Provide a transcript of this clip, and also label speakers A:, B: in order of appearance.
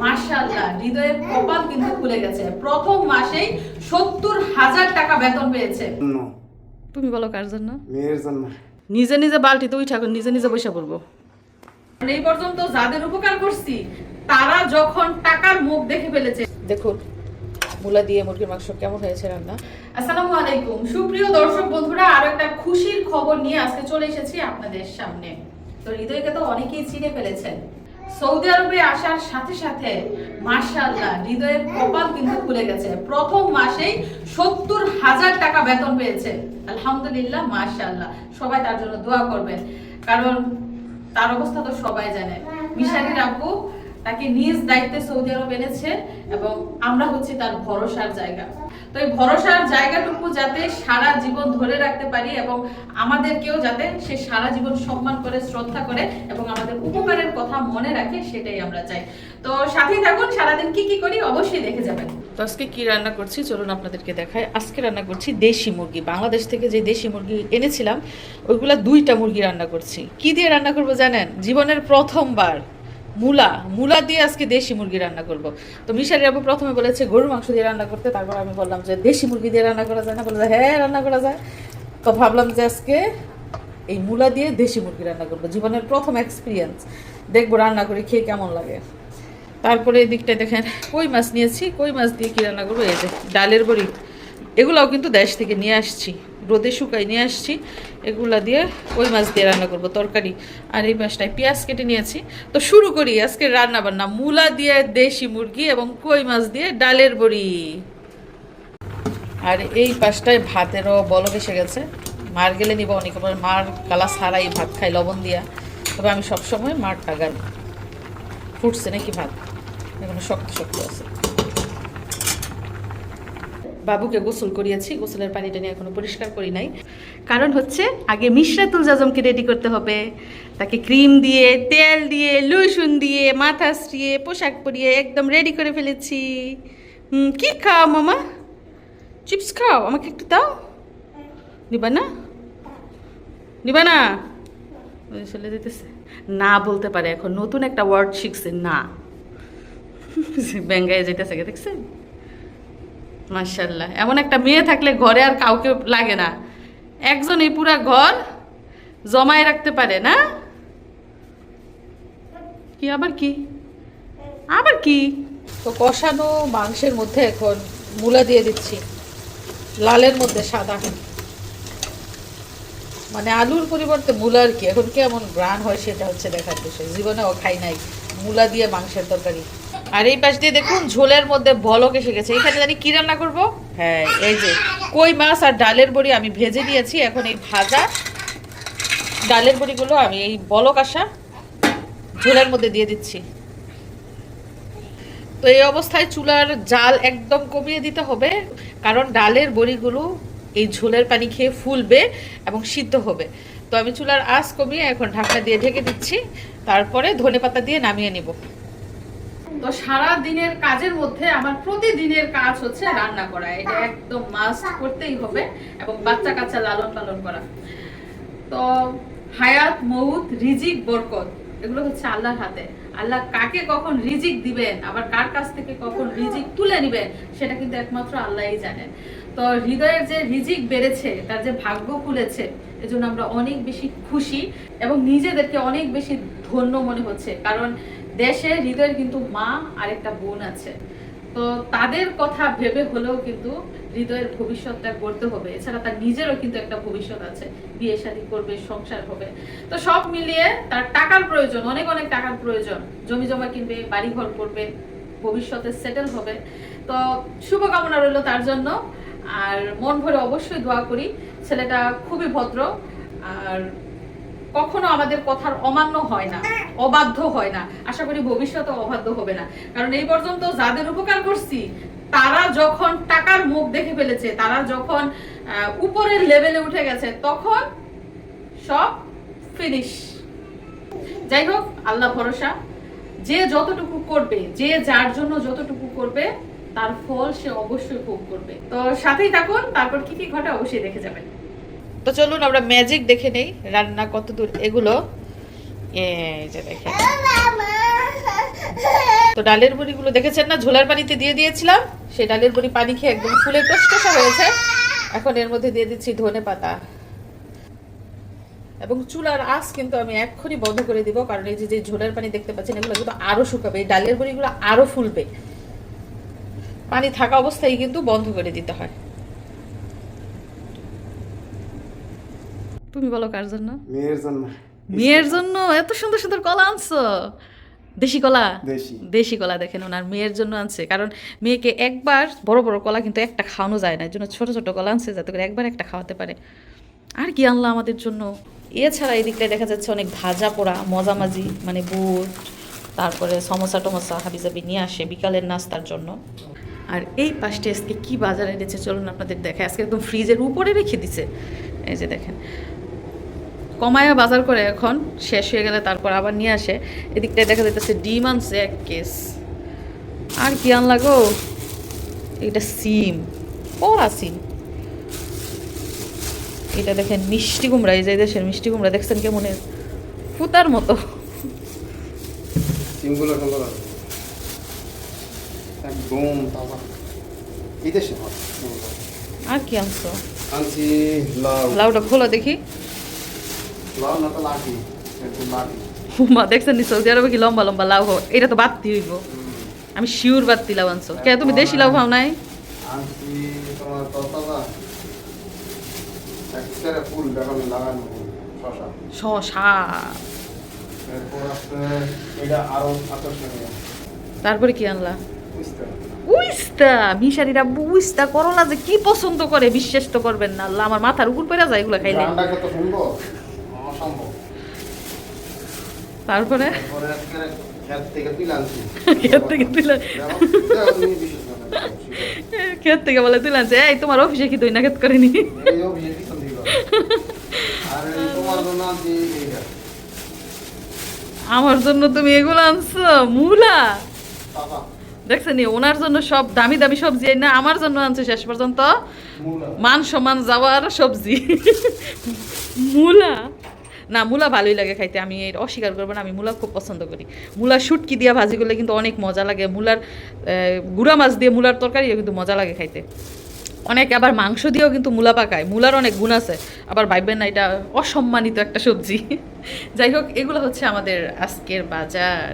A: মাশাআল্লাহ, হৃদয়ের কপাল কিন্তু খুলে গেছে। প্রথম মাসেই ৭০,০০০ টাকা বেতন পেয়েছে। তুমি বলো কার জন্য?
B: মেয়ের জন্য।
A: নিজে নিজে বালতিতে উঠে এখন নিজে নিজে বসে পড়বো। এই পর্যন্ত যাদের উপকার করছি তারা যখন টাকার মুখ দেখে ফেলেছে। দেখুন মূলা দিয়ে মুরগির মাংস কেমন হয়েছে রান্না। আসসালামু আলাইকুম সুপ্রিয় দর্শক বন্ধুরা, আরো একটা খুশির খবর নিয়ে আজকে চলে এসেছি আপনাদের সামনে। তো হৃদয়কে তো অনেকেই চিনে ফেলেছেন। সৌদি আরবে আসার সাথে সাথে মাশাআল্লাহ হৃদয়ের কপাল কিন্তু খুলে গেছে। প্রথম মাসেই ৭০,০০০ টাকা বেতন পেয়েছে। আলহামদুলিল্লাহ, মাশাআল্লাহ। সবাই তার জন্য দোয়া করবেন, কারণ তার অবস্থা তো সবাই জানে। মিশারির আব্বু তাকে নিজ দায়িত্বে সৌদি আরব এনেছে এবং আমরা হচ্ছি তার ভরসার জায়গা। তো এই ভরসার জায়গাটুকু যাতে সারা জীবন ধরে রাখতে পারি এবং আমাদেরকেও যাতে সে সারা জীবন সম্মান করে, শ্রদ্ধা করে এবং আমাদের উপকারের কথা মনে রাখে, সেটাই আমরা চাই। তো সাথেই থাকুন, সারাদিন কি কি করি অবশ্যই দেখে যাবেন। তো আজকে কি রান্না করছি চলুন আপনাদেরকে দেখাই। আজকে রান্না করছি দেশি মুরগি। বাংলাদেশ থেকে যে দেশি মুরগি এনেছিলাম ওইগুলা 2টা মুরগি রান্না করছি। কি দিয়ে রান্না করব জানেন? জীবনের প্রথমবার মূলা দিয়ে আজকে দেশি মুরগি রান্না করব। তো মিশারি আবু প্রথমে বলেছে গরুর মাংস দিয়ে রান্না করতে, তারপর আমি বললাম যে দেশি মুরগি দিয়ে রান্না করা যায় না? বলে হ্যাঁ রান্না করা যায়। তো ভাবলাম যে আজকে এই মূলা দিয়ে দেশি মুরগি রান্না করব। জীবনের প্রথম এক্সপিরিয়েন্স, দেখবো রান্না করে খেয়ে কেমন লাগে। তারপরে এই দিকটায় দেখেন কই মাছ নিয়েছি। কই মাছ দিয়ে কি রান্না করবো? এই যে ডালের বড়ি, এগুলাও কিন্তু দেশ থেকে নিয়ে আসছি, রোদে শুকাই নিয়ে আসছি। এগুলা দিয়ে কই মাছ দিয়ে রান্না করব তরকারি। আর এই মাছটায় পেঁয়াজ কেটে নিয়েছি। তো শুরু করি আজকে রান্না বান্না। মূলা দিয়ে দেশি মুরগি এবং কই মাছ দিয়ে ডালের বড়ি। আর এই পাশটায় ভাতেরও বলক এসে গেছে। মার গেলে নিব অনেক, মার কালা ছাড়াই ভাত খাই লবণ দিয়া। তবে আমি সবসময় মার টাগার। ফুটছে নাকি ভাত? এখনো শক্ত শক্ত আছে। বাবুকে গোসল করিয়েছি, গোসলের পানিটা নিয়ে এখনো পরিষ্কার করি নাই। কারণ হচ্ছে আগে মিশরাতুল জাজমকে রেডি করতে হবে। তাকে ক্রিম দিয়ে, তেল দিয়ে, লোশন দিয়ে, মাথা শ্রিয়ে, পোশাক পরিয়ে একদম রেডি করে ফেলেছি। কি খাও মামা? চিপস খাও? আমাকে একটু দাও। নিবা না? নিবা না? চলে যেতেছে। না বলতে পারে এখন, নতুন একটা ওয়ার্ড শিখছে না। ব্যাঙ্গায় যেতেছে, দেখছেন? মাশাআল্লাহ, এমন একটা মেয়ে থাকলে ঘরে আর কাউকে লাগে না। একজন এই পুরা ঘর জমায় রাখতে পারে না? কি আবার কি আবার কি? তো কষানো মাংসের মধ্যে এখন মূলা দিয়ে দিচ্ছি, লালের মধ্যে সাদা। মানে আলুর পরিবর্তে মূলা। আর কি এখন কেমন গ্রান হয় সেটা হচ্ছে দেখার বিষয়। জীবনেও খাই নাই মূলা দিয়ে মাংসের তরকারি। আর এই পাশ দিয়ে দেখুন ঝোলের মধ্যে বলক এসে গেছে। এখানে জানি কি রান্না করব। হ্যাঁ, এই যে কই মাছ আর ডালের বড়ি আমি ভেজে নিয়েছি। এখন এই ভাজা ডালের বড়িগুলো আমি এই বলক আসা ঝোলের মধ্যে দিয়ে দিচ্ছি। তো এই অবস্থায় চুলার জাল একদম কমিয়ে দিতে হবে, কারণ ডালের বড়িগুলো এই ঝোলের পানি খেয়ে ফুলবে এবং সিদ্ধ হবে। তো আমি চুলার আঁচ কমিয়ে এখন ঢাকনা দিয়ে ঢেকে দিচ্ছি। তারপরে ধনেপাতা দিয়ে নামিয়ে নিব। তো সারা দিনের কাজের মধ্যে আমার প্রতিদিনের কাজ হচ্ছে রান্না করা। এটা একদম মাস্ট করতেই হবে, এবং বাচ্চা কাচ্চা লালন পালন করা। তো হায়াত, মউত, রিজিক, বরকত এগুলো হচ্ছে আল্লাহর হাতে। আল্লাহ কাকে কখন রিজিক দিবেন, আবার কার কাছ থেকে কখন রিজিক তুলে নিবেন, সেটা কিন্তু একমাত্র আল্লাহই জানেন। তো হৃদয়ের যে রিজিক বেড়েছে, তার যে ভাগ্য খুলেছে, এজন্য আমরা অনেক বেশি খুশি এবং নিজেদেরকে অনেক বেশি ধন্য মনে হচ্ছে। কারণ দেশে হৃদয়ের কিন্তু মা আর একটা বোন আছে। তো তাদের কথা ভেবে হলেও কিন্তু হৃদয়ের ভবিষ্যৎটা গড়তে হবে। এছাড়া তার নিজেরও কিন্তু একটা ভবিষ্যৎ আছে, বিয়ে শাদী করবে, সংসার হবে। তো সব মিলিয়ে তার টাকার প্রয়োজন, অনেক অনেক টাকার প্রয়োজন। জমি জমা কিনবে, বাড়ি ঘর করবে, ভবিষ্যতে সেটেল হবে। তো শুভকামনা রইল তার জন্য। আর মন ভরে অবশ্যই দোয়া করি। ছেলেটা খুবই ভদ্র, আর কখনো আমাদের কথার অমান্য হয় না, অবাধ্য হয় না। আশা করি ভবিষ্যতে অবাধ্য হবে না। কারণ এই পর্যন্ত যাদের উপকার করছি তারা যখন টাকার মুখ দেখে ফেলেছে, তারা যখন উপরের লেভেলে উঠে গেছে, তখন সব ফিনিশ। যাই হোক, আল্লাহ ভরসা। যে যতটুকু করবে, যে যার জন্য যতটুকু করবে, তার ফল সে অবশ্যই ভোগ করবে। তো সাথেই থাকুন, তারপর কি কি ঘটে অবশ্যই দেখে যাবেন। তো চলুন আমরা ম্যাজিক দেখে নেই রান্না কতদূর এগুলো। এই যে দেখেন তো ডালের বড়িগুলো দেখেছেন না, ঝোলার পানিতে দিয়ে দিয়েছিলাম, সেই ডালের বড়ি পানি খেয়ে একদম ফুলে টসটসা হয়েছে। এখন এর মধ্যে দিয়ে দিচ্ছি ধনেপাতা, এবং চুলার আঁচ কিন্তু আমি এক্ষুনি বন্ধ করে দিব, কারণ এই যে ঝোলার পানি দেখতে পাচ্ছেন এগুলো কিন্তু আরো শুকাবে, এই ডালের বড়িগুলো আরো ফুলবে। পানি থাকা অবস্থায় কিন্তু বন্ধ করে দিতে হয়। তুমি বলো কার জন্য?
B: মেয়ের জন্য।
A: মেয়ের জন্য এত সুন্দর সুন্দর কলা আনছো? দেশি কলা?
B: দেশি।
A: দেশি কলা দেখেন ওনার মেয়ের জন্য আনছে, কারণ মেয়েকে একবার বড় বড় কলা কিন্তু একটা খাওয়ানো যায় না, এর জন্য ছোট ছোট কলা আনছে যাতে করে একবার একটা খাওয়াতে পারে। আর কি আনলো আমাদের জন্য? এছাড়া এই দিকটায় দেখা যাচ্ছে অনেক ভাজা পোড়া মজামাজি, মানে বুট, তারপরে সমোসা টমোসা হাবিজাবি নিয়ে আসে বিকালের নাস্তার জন্য। আর এই পাশে আজকে কি বাজার এনেছে চলুন আপনাদের দেখে। আজকে একদম ফ্রিজের উপরে রেখে দিছে, এই যে দেখেন। কমায়া বাজার করে, এখন শেষ হয়ে গেলে তারপর আবার নিয়ে আসে। এদিকটায় দেখা যাইতেছে ডিম আনছে 1 কেস। আর কি আনলা গো? এটা সিম, পড়া সিম। এটা দেখেন মিষ্টি কুমড়া, এই যে দেশের মিষ্টি কুমড়া দেখছেন কেমন ফুতার মতো।
B: সিমগুলো সুন্দর আছে, একদম তাজা। এই দেশে হয়।
A: আর কি আনছো?
B: আনছি লাউ।
A: লাউটা খোলো দেখি।
B: লাউ না তো লাঠি, একদম লাঠি।
A: মা দেখছেন নি সৌদি আরবে কি লম্বা লম্বা লাউ হয়? এটা তো বাত্তি হইব, আমি শিওর বাত্তি লাউ আনছো। কে তুমি দেশি লাউ খাও নাই?
B: আনছি তোমার তরতাজা একেবারে ফুল বেগুন লাগানো শশা।
A: শশা।
B: এরপর আছে এটা আরো আকর্ষণীয়।
A: তারপরে কি আনলা?
B: বুঝতে
A: উইস্তা। মিশারিরা উইস্তা করলা যে কি পছন্দ করে বিশ্বাস তো করবেন না, আল্লাহ আমার মাথার উপর পড়ে যায় এগুলো খাইলে।
B: রান্না কত সুন্দর, অসম্ভব।
A: তারপরে
B: তারপরে আজকে ক্ষেত থেকে তুলে আনছি।
A: ক্ষেত থেকে তুলে
B: বিশেষ করে
A: ক্ষেত থেকে বলে তুলে আনছে, এই তোমার অফিসে কি দই না ক্ষেত করেনি?
B: এই অভিষেক পিছন দিল। আর এই তোমার জন্য আনছি এইটা
A: আমার জন্য তুমি এগুলো আনছো? মূলা
B: পাপা
A: দেখছেন ওনার জন্য সব দামি দামি সবজি, না আমার জন্য আনছে শেষ পর্যন্ত
B: মূলা।
A: মান সমান যাওয়ার সবজি। মূলা না, মূলা ভালোই লাগে খাইতে, আমি এর অস্বীকার করবো না, আমি মূলা খুব পছন্দ করি। মূলার শুটকি দিয়া ভাজি করলে কিন্তু অনেক মজা লাগে, মূলার গুঁড়া মাছ দিয়ে মূলার তরকারিও কিন্তু মজা লাগে খাইতে। অনেকে আবার মাংস দিয়েও কিন্তু মূলা পাকায়, মূলার অনেক গুণ আছে, আবার ভাববেন না এটা অসম্মানিত একটা সবজি। যাই হোক, এগুলো হচ্ছে আমাদের আজকের বাজার।